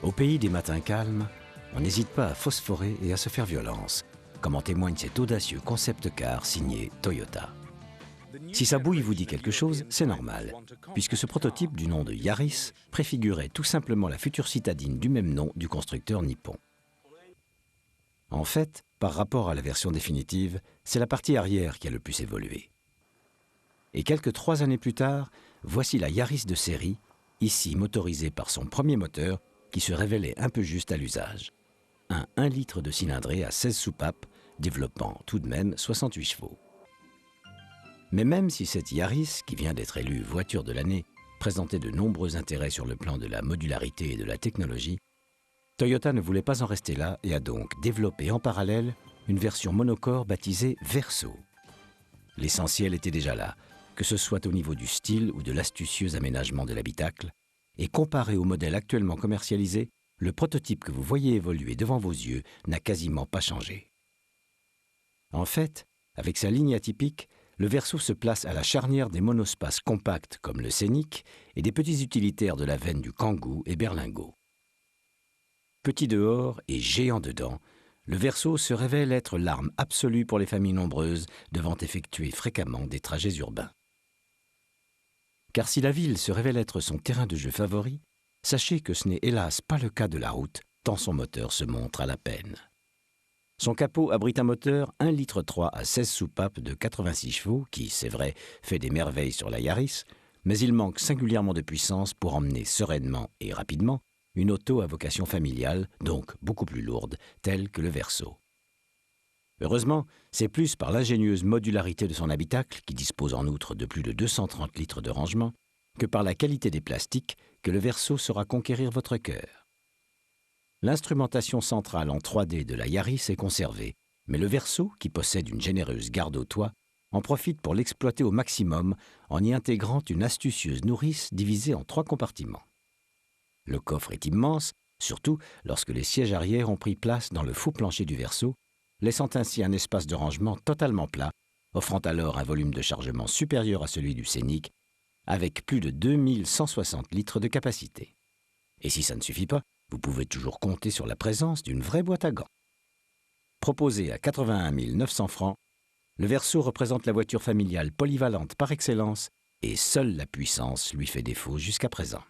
Au pays des matins calmes, on n'hésite pas à phosphorer et à se faire violence, comme en témoigne cet audacieux concept car signé Toyota. Si sa bouille vous dit quelque chose, c'est normal, puisque ce prototype du nom de Yaris préfigurait tout simplement la future citadine du même nom du constructeur nippon. En fait, par rapport à la version définitive, c'est la partie arrière qui a le plus évolué. Et quelques 3 années plus tard, voici la Yaris de série, ici motorisée par son premier moteur, qui se révélait un peu juste à l'usage. Un 1 litre de cylindrée à 16 soupapes, développant tout de même 68 chevaux. Mais même si cette Yaris, qui vient d'être élue voiture de l'année, présentait de nombreux intérêts sur le plan de la modularité et de la technologie, Toyota ne voulait pas en rester là et a donc développé en parallèle une version monocore baptisée Verso. L'essentiel était déjà là, que ce soit au niveau du style ou de l'astucieux aménagement de l'habitacle, et comparé au modèle actuellement commercialisé, le prototype que vous voyez évoluer devant vos yeux n'a quasiment pas changé. En fait, avec sa ligne atypique, le Verso se place à la charnière des monospaces compacts comme le Scénic et des petits utilitaires de la veine du Kangoo et Berlingo. Petit dehors et géant dedans, le Verso se révèle être l'arme absolue pour les familles nombreuses devant effectuer fréquemment des trajets urbains. Car si la ville se révèle être son terrain de jeu favori, sachez que ce n'est hélas pas le cas de la route, tant son moteur se montre à la peine. Son capot abrite un moteur 1,3 litre à 16 soupapes de 86 chevaux qui, c'est vrai, fait des merveilles sur la Yaris, mais il manque singulièrement de puissance pour emmener sereinement et rapidement une auto à vocation familiale, donc beaucoup plus lourde, telle que le Verso. Heureusement, c'est plus par l'ingénieuse modularité de son habitacle, qui dispose en outre de plus de 230 litres de rangement, que par la qualité des plastiques que le Verso saura conquérir votre cœur. L'instrumentation centrale en 3D de la Yaris est conservée, mais le Verso, qui possède une généreuse garde au toit, en profite pour l'exploiter au maximum en y intégrant une astucieuse nourrice divisée en 3 compartiments. Le coffre est immense, surtout lorsque les sièges arrière ont pris place dans le faux plancher du Verso, laissant ainsi un espace de rangement totalement plat, offrant alors un volume de chargement supérieur à celui du Scénic, avec plus de 2160 litres de capacité. Et si ça ne suffit pas, vous pouvez toujours compter sur la présence d'une vraie boîte à gants. Proposé à 81 900 francs, le Verso représente la voiture familiale polyvalente par excellence et seule la puissance lui fait défaut jusqu'à présent.